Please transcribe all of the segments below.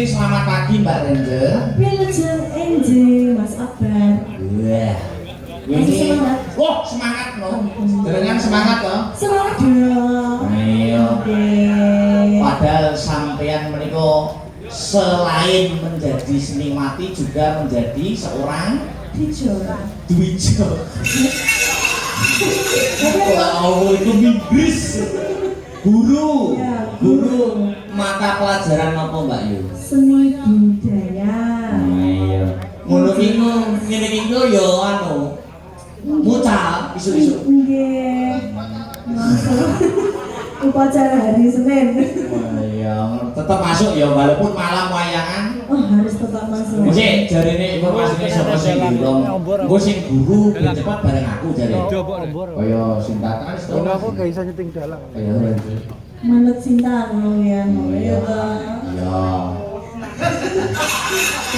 Selamat pagi Mbak Renje. Wilujeng enjing Mas Akbar. Wah. Masih semangat. Wah, semangat loh. Dengan semangat loh. Semangat dong. Iya. Oke. Padahal sampean menika selain menjadi seniwati juga menjadi seorang Dwijo. Wow, itu Inggris. Guru. Ya, Guru mata pelajaran apa Mbak Yu? Seni budaya. Iya. Ngono iki ngene iki yo anu. Mucal isu-isu. Nggih. Upacara hari Senin. Oh iya, tetap masuk ya walaupun malam wayangan. Oh, harus tetap masuk. Mesti jarine informasinya sapa sing diulung. Engko sing guru ben cepat bareng aku jare. Kaya sing tatan wis to. Aku gak bisa nyeting dalang. Kaya Manut cinta ngono ya. Iya ta. iya.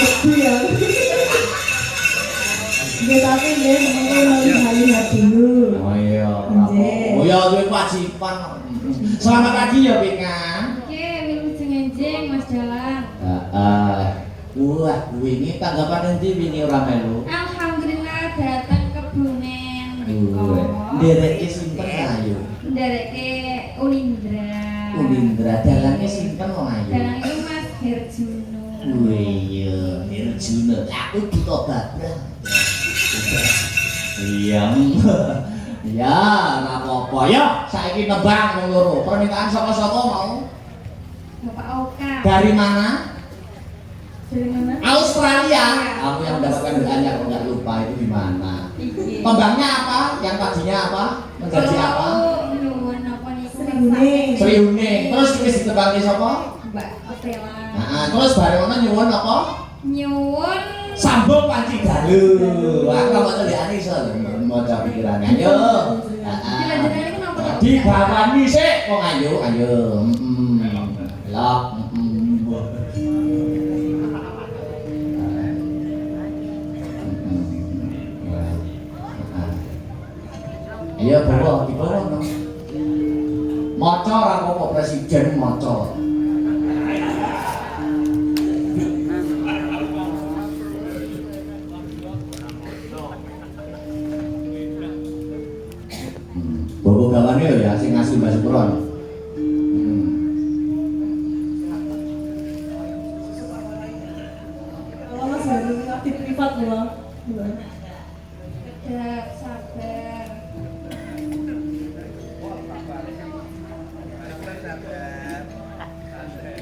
Itu ya. Nggih tapi nggih mengko lihat dulu. Oh iya. Nggih. Oh iya duwe kewajiban. Selamat pagi ya Pika. Oke, wilujeng enjing Mas Dalang. Heeh. Wah, wingi tanggapan endi wingi ora melu? Alhamdulillah datang Kebumen. Ndereke sinten ayo? Ndereke Ulindra. Ulindra dalane sinten wong ayo? Dalang itu Mas Herjuno. Iya, Herjuno. Aku buta babrang. Iya. Ya, ora apa-apa. Ya, saiki nebang wong loro. Pernikahan sapa-sapa mau? Bapak Oka. Dari mana? Dari mana? Australia. Aku yang mendapatkan doanya kok enggak lupa itu di mana. Iya. Tembangnya apa? Yang tadinya apa? Menjadi apa? Nyuwun apa nih? Sriuning. Sriuning. Terus wis ditebangi sapa? Mbak Otela. Nah, terus bareng ngono nyuwun apa? Nyuwun Sambung panci dalu. Aku kok celekane iso maca pikirane. Ayo. Dilanjutane kenapa? Dibawani sik wong ayo. Lah, Iya, bawa, dibawa no. Maca ora apa-apa presiden maca. Bobo gawane ya sing ngasih Mbak Supron. Kalau Mas baru aktif privat loh. Ada sabar.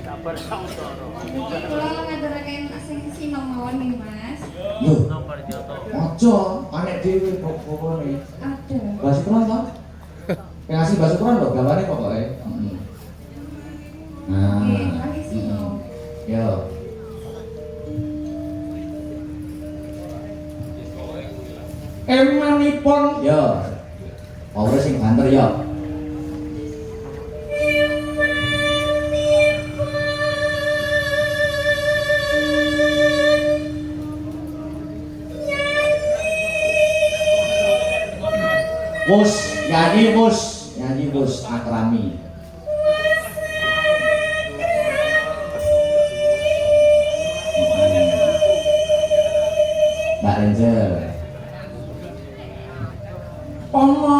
Sabar saudara. Iki kula ngaturaken sing sinom mawon nih Mas. Loh, maca anek dhewe pokoknya. Ada. Mbak Supron toh? Yang ngasih Mbak Supron lho gawane pokoknya. Nah, Oke, mari sinom. yo. Emanipun yo. Ora sing banter yo. Nyanyi bos akrami. Mbak Ranger. Pomo.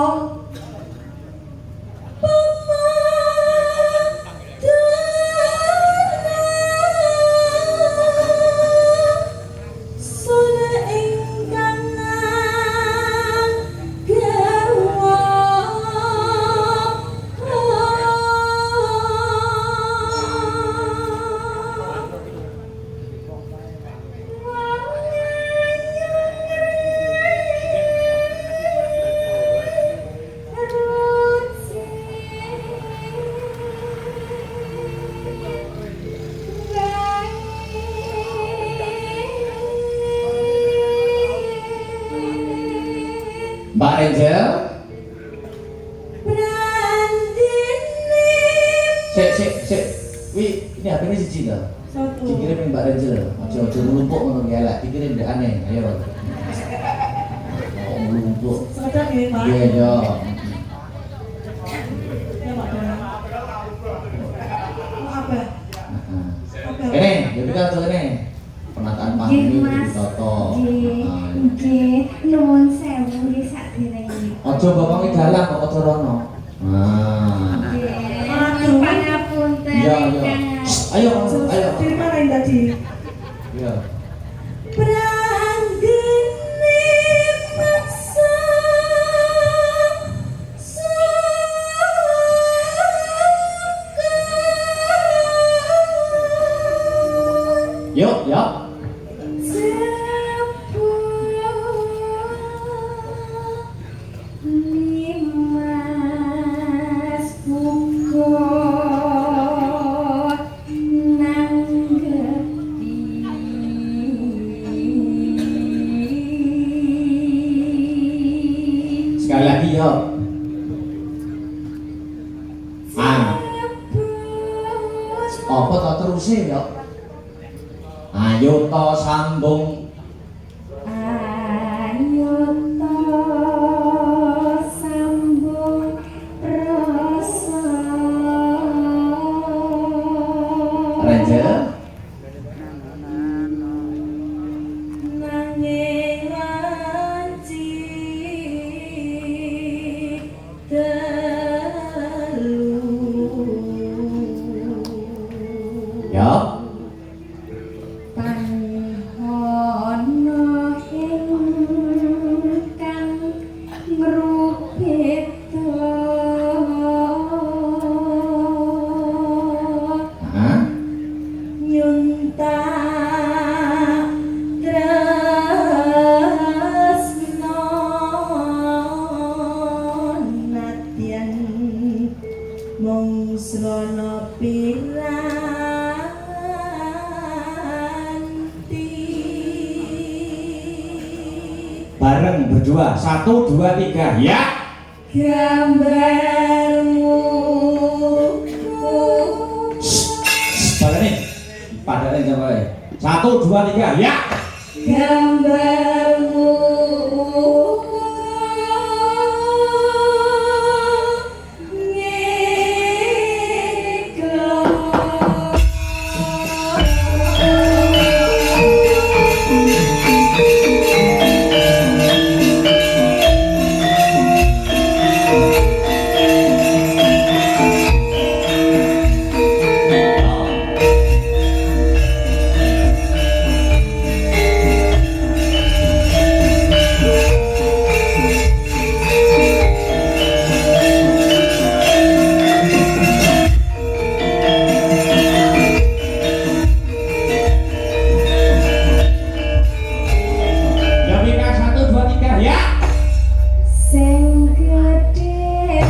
Mbak Angel, sik. Wi, ini HP ini siji lho. Satu. Dikirim Mbak Angel. Aja menumpuk ngono ya lah, dikirim ndek aneh. Ayo. lumpuh. Sekedar nggih, Pak. Iya, yo. Ya, Pak. Apa? Ini, jadi kan tuh ini penataan panggung Nggih, itu Mas. ditoto. Nggih, nuwun sewu nggih sakdene iki. Ojo bapak dalang kok ojo rono. Nah. Nggih, pangapunten. Iya, iya. Ayo, ayo. Dari mana yang tadi? Iya. Pranggene maksa Yuk, yuk. Sekali lagi yuk. Apa tak terusin yuk? Ayo to sambung. Ayo to sambung rasa. Ranger. nanging wanci telu. Yuk. Panhono ingkang ngrupita Hah? Nyunta tresno nadyan mung srana piranti Bareng berdua. 1, 2, 3. Ya. gambarmu Bareng nih. Padahal coba. 1, 2, 3. Ya. gambarmu Ya Mika 1, 2, 3. Ya. sing gedhe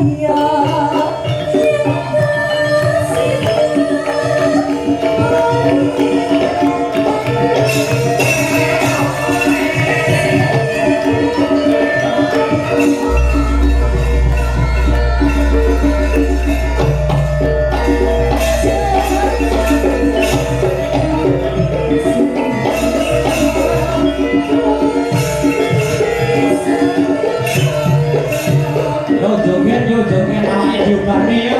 Yo joget awake diubani yo.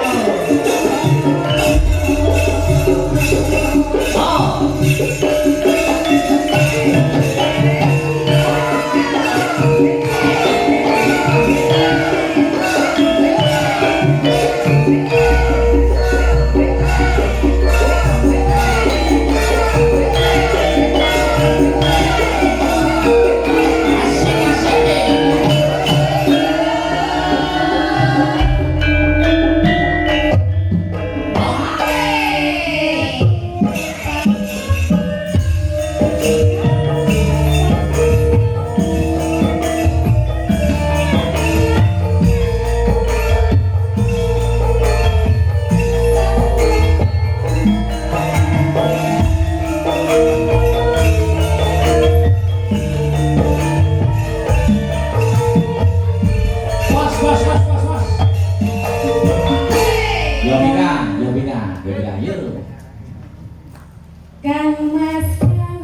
Kang Mas Kang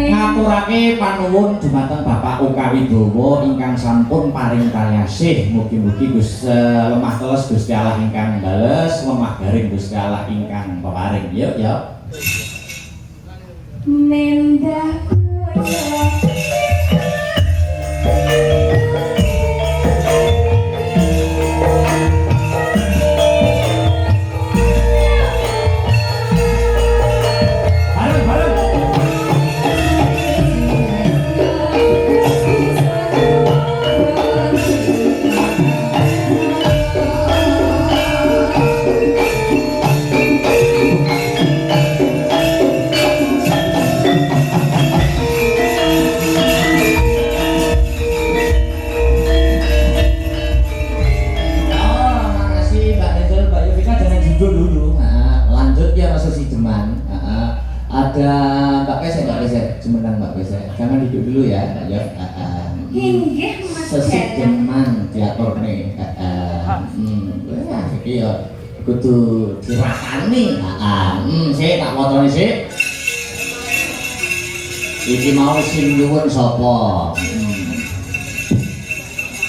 ngaturake panuwun dumateng Bapak Oka Wibowo ingkang sampun paring kalyasih. Mugi-mugi Gusti lemah teles Gusti Allah ingkang bales, lemah garing Gusti Allah ingkang peparing. Yuk yuk. Mendah ada Mbak Pesek, sebentar Mbak Pesek, jangan duduk dulu ya, ya. Hinggih Mas Sesi deman diatur nih, iya, kudu dirasani, saya tak motoni sih. Iki mau sim nyuwun sapa?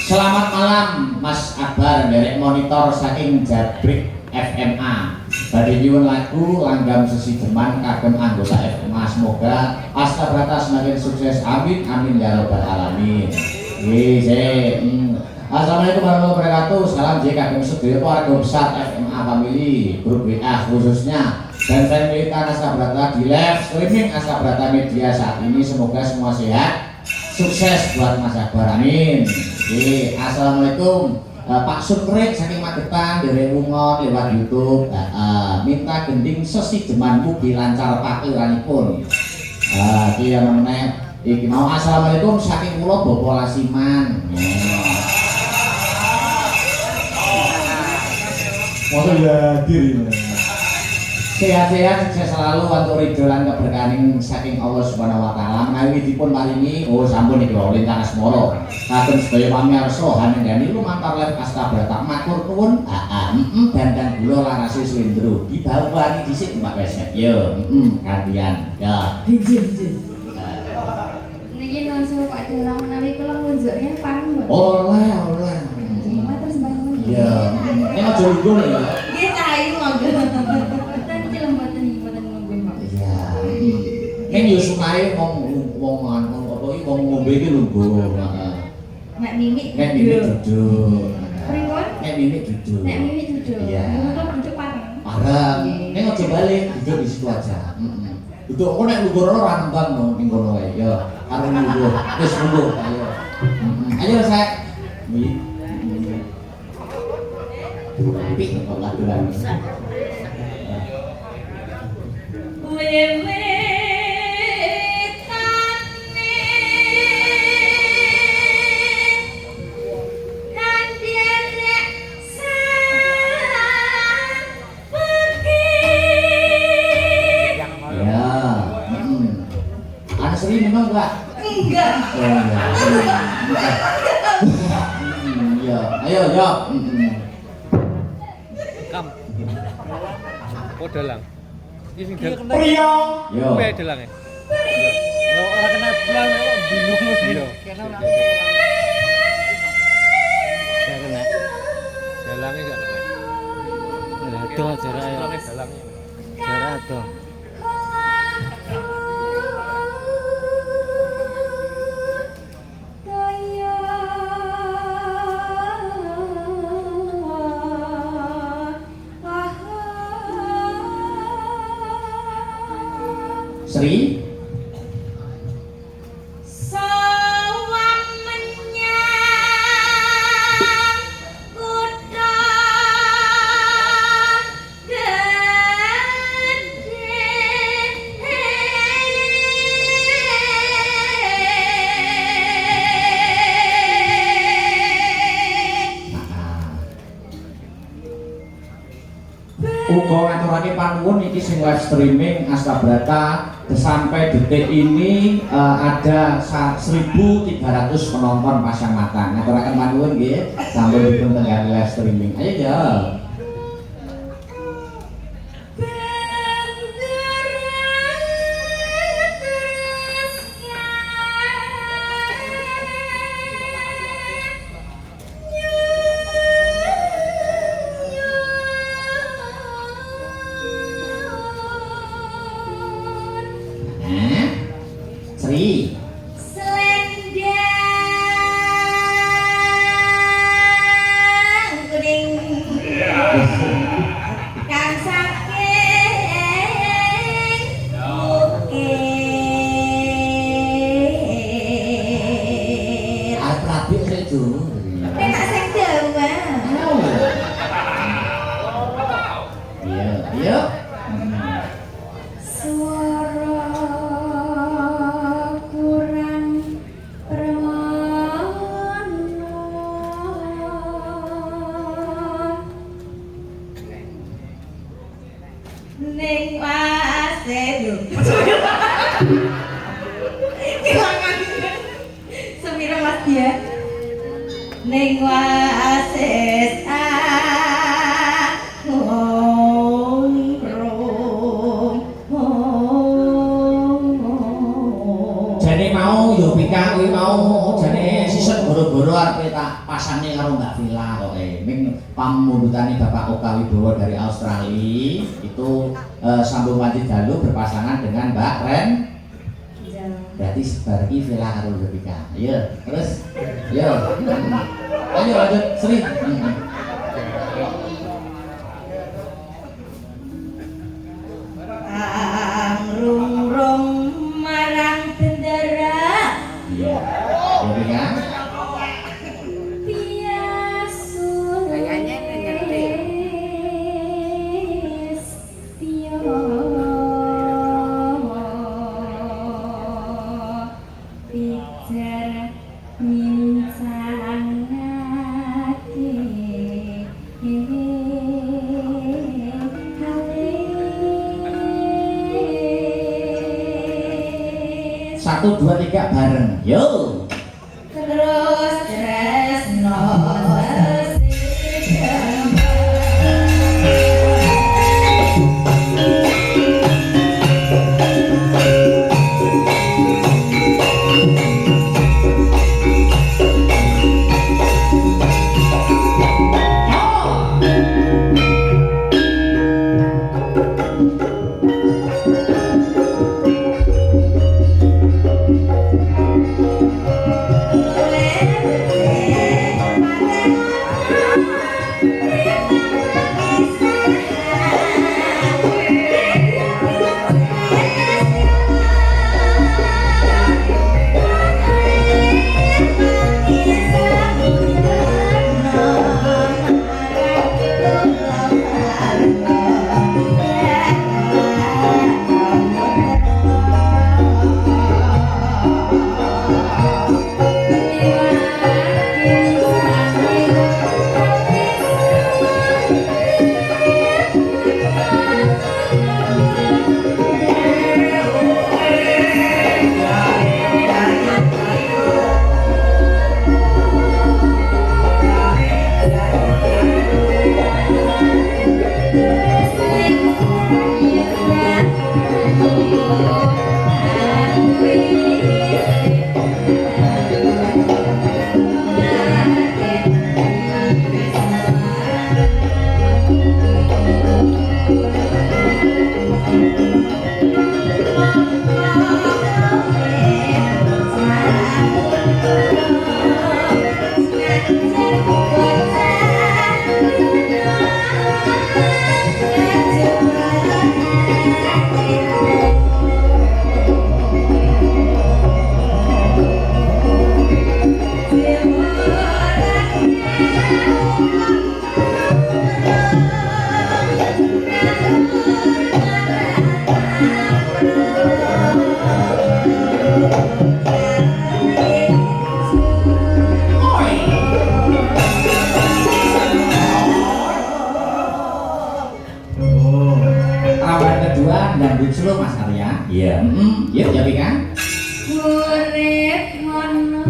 Selamat malam Mas Akbar, derek monitor saking Jabrik FMA. Badhe nyuwun lagu langgam sesi deman kagem anggota FMA. Semoga Astabrata semakin sukses. Amin amin ya robbal alamin. Assalamualaikum warahmatullahi wabarakatuh. Salam J kagem sedaya warga besar FMA Family, grup WA khususnya. Dan saya militan Astabrata di live streaming Astabrata Media saat ini. Semoga semua sehat, sukses buat Mas Akbar. Amin. Assalamualaikum. Pak Sukrit saking Magetan dari Wungon lewat YouTube, minta gending sesi deman mugi lancar pakiranipun. Iki namanya iki mau assalamualaikum saking kula Bopo Lasiman. Masa ya diri. Sehat-sehat, sukses selalu untuk ridho lan keberkahan saking Allah Subhanahu wa taala. Menawi dipun paringi sampun iki lho lintang asmara. Kagem sedaya pamirsa hanendani lumantar live Astabrata matur nuwun. Dandang gula larase slendro. Dibawani dhisik Mbak Weset. Yo, gantian. Ya. Hiji. Niki langsung Pak Dalang menawi kula ngunjuknya panggung. Oleh. Matur sembahipun. Iya. Ini aja lungguh ya. Nggih cahayu monggo. Mboten iki mboten nunggu Pak. Iya. Ning yo sunae wong apa iki wong ngombe iki lungguh. Nek mimik duduk. Pripun? Nek mimik duduk. Nek mimik duduk. Iya. Untuk duduk bareng. Bareng. Ning aja balik, duduk di situ aja. Duduk kok nek lungguh ora nembang ning kono wae. Ya, karo lungguh. Wis lungguh, ayo. Ayo saya. Tapi kok lagu-lagu. Sri minum enggak? Enggak. Oh enggak. Iya, ayo yo. Kam. Oh dalang. Iki sing dalang. Priyo. Yo. Kuwi dalange. Yo ora kena bulan kok bingung yo. Kena ora. Gak kena. Dalange gak kena. Lah do jarak ayo. Dalange. Jarak do. Sri Sowan menyang kutha uga ngaturake panuwun iki sing live streaming Astabrata sampai detik ini ada 1.300 penonton pasang mata. Ngaturaken panuwun nggih sampun dipun tengah live streaming. Ayo ya. Sri selendang kuning kang saking bukit Atrabik itu. enak sing dawa Iya, iya. suara kurang permohonan ning wase lho kelangan semira Mas dia ning wase Jane mau yo pikah kuwi mau jane sisen boro-boro arepe tak pasange karo Mbak Villa kok ning pamundutane Bapak Oka Wibowo dari Australia itu sambung mati dalu berpasangan dengan Mbak Ren. Berarti sebarki Villa karo Mbak Villa. Ayo, terus. Ayo. Ayo lanjut Sri. Rung marang bendera Iya. Jadi kan? piasun pijar mincang ati 1, 2, 3 bareng. Yo. Terus tresno Dangdut slow Mas Arya. Iya. Yuk jadi kan. urip ngono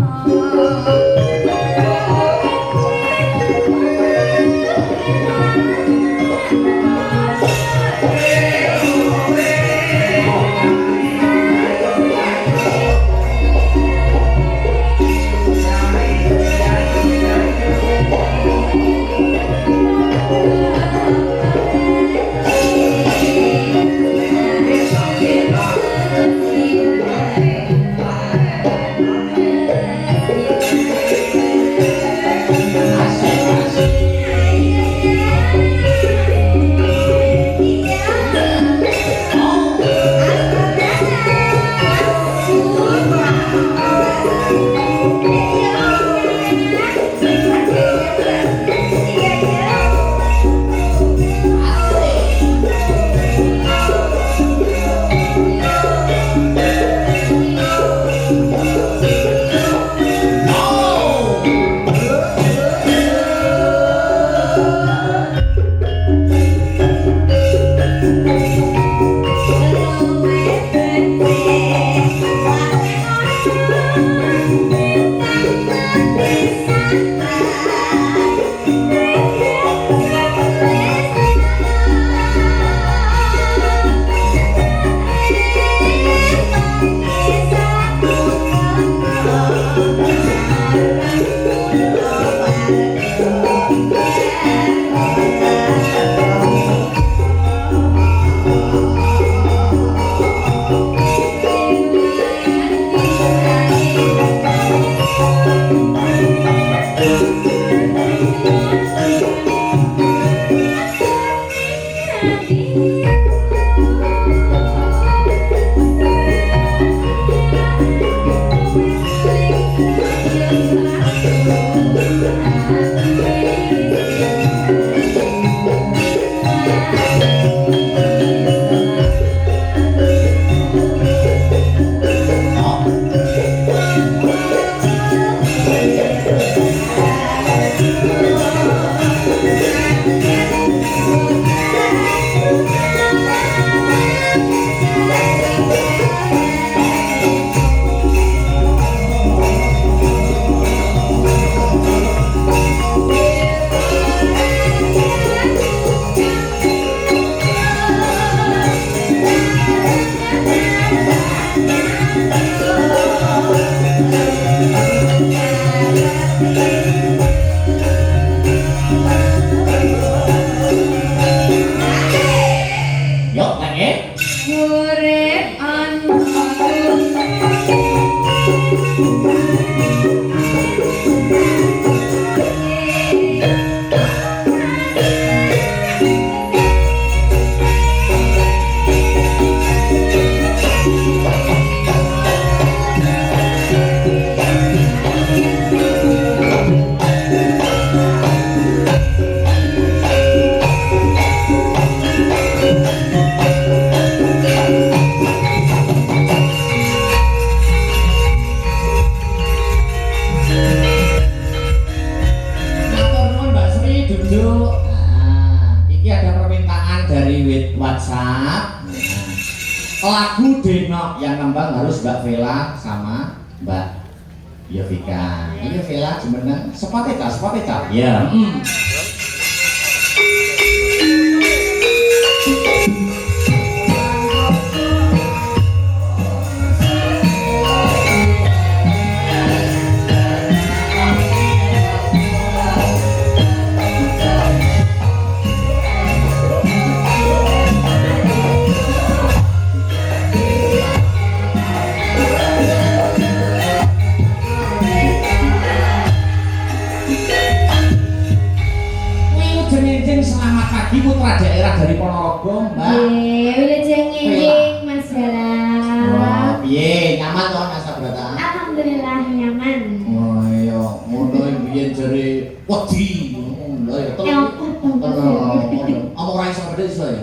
Yuk, lagi. Urip ana Matur nuwun Mbak Sri duduk. Nah, iki ada permintaan dari WhatsApp. Lagu Denok yang nembang harus Mbak Vela sama Mbak Yovika. Ini Vela jemeneng sepateta. Ya. Wilujeng selamat pagi putra daerah dari Ponorogo, Mbak. Wilujeng Mas Bella. Wah, piye? Nyaman to Mas Sabrata? Alhamdulillah nyaman. Oh iya, ngono biyen jare wedi. Lho ya Ya, Apa ora iso ngedhe iso ya?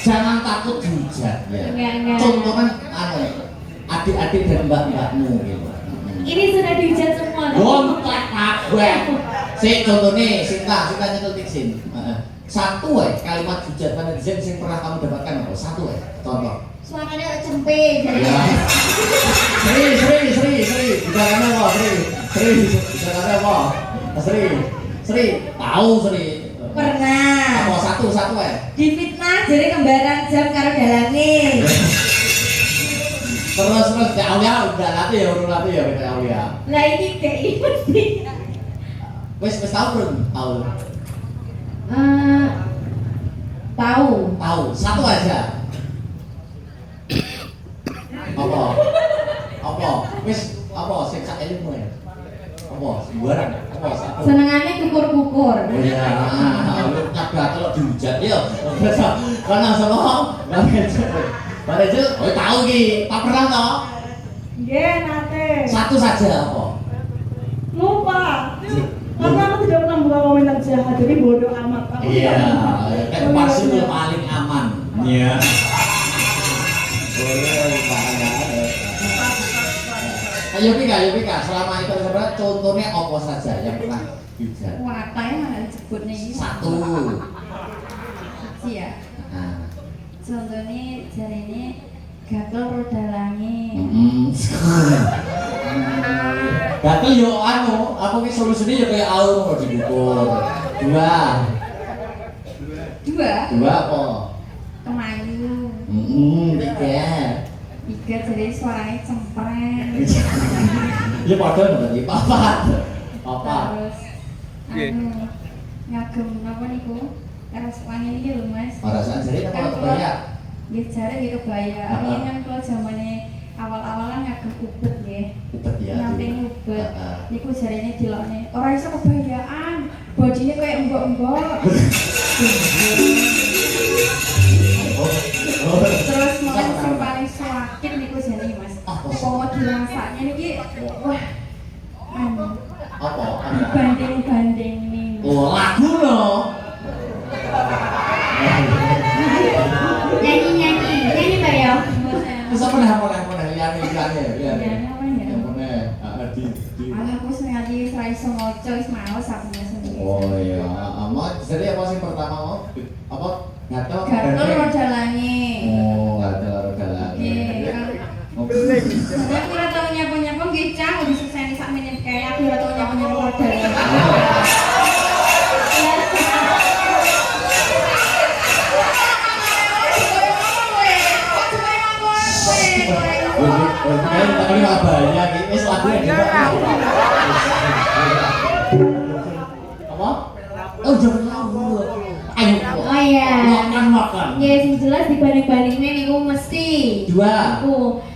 Jangan takut dihujat ya. Enggak. Contoh kan adik-adik dan mbak-mbakmu gitu. Ini sudah dihujat semua. Gontek kabeh. Sik contone Sinta nyetel tiksin. Heeh. Satu wae kalimat hujatan netizen sing pernah kamu dapatkan apa? Satu wae. Contoh. Suaranya cempe jadi. Ya. Sri. Bicaranya apa, Sri? Bicaranya apa? Sri. Tahu Sri. Pernah Apa satu wae? difitnah jadi kembaran jam karo dalange. Terus Teh Aulia udah latih ya Teh Aulia. Lah ini kayak ini. Wis tahu belum? Tahu. Tahu. Satu aja. Apa? Wis apa sing sak ilmu ya? Apa? Sembarang. Apa satu? Senengane kukur-kukur. Oh iya, lu nyabrak kalau dihujat ya. Karena sama Mbak Rejo, tahu ki, tak pernah toh? Nggih, nate. Satu saja apa? Lupa. Karena aku tidak pernah buka komentar jahat, jadi bodoh amat. Aku Iya, tidak pernah. kan pasti itu paling aman. Iya. Ayo Pika, selama itu sebenarnya contohnya apa saja yang pernah dihujat? Watai mana disebutnya ini? Satu. Iya. Nah. Contohnya jari ini gatel roda langit. Gatel yo apa ki solusine yo kayak aur mau dibukul. Dua apa? Kemayu. Tiga. Jadi suaranya cempreng. Ya padahal berarti papat. Terus ngagem apa niku? Eras wangi iki lho Mas. Perasaan jadi apa kebaya? Nggih jare nggih kebaya. Riyen kan kalau zamane awal-awalan ngagem ubet nggih. Ubet ya. Nyampe ubet. Niku jarene dilokne ora iso kebayaan. Bodine kayak embok-embok. Terus mulai sing paling suwakin niku jane Mas. Apa dirasaknya niki wah. Apa? Banding-banding nih. Oh, lagu loh. Nyanyi Mbak ya. Terus apa liane. Apa ya? Yang mana? Di. Alah aku sing nganti ora iso maca wis males sabunya sendiri. Oh iya, jadi apa sih pertama mau? Apa? Gatel roda langit. Oh, gatel roda langit. Aku ora tau nyapu-nyapu nggih cah wis seseni sak menit kae aku ora tau nyapu-nyapu roda langit. Kan tadi nggak banyak, ini lagunya juga. Apa? Oh jangan lagu. Ayo. Oh iya. Makan. Ya sing jelas dibanding-bandingin niku mesti. Dua. Aku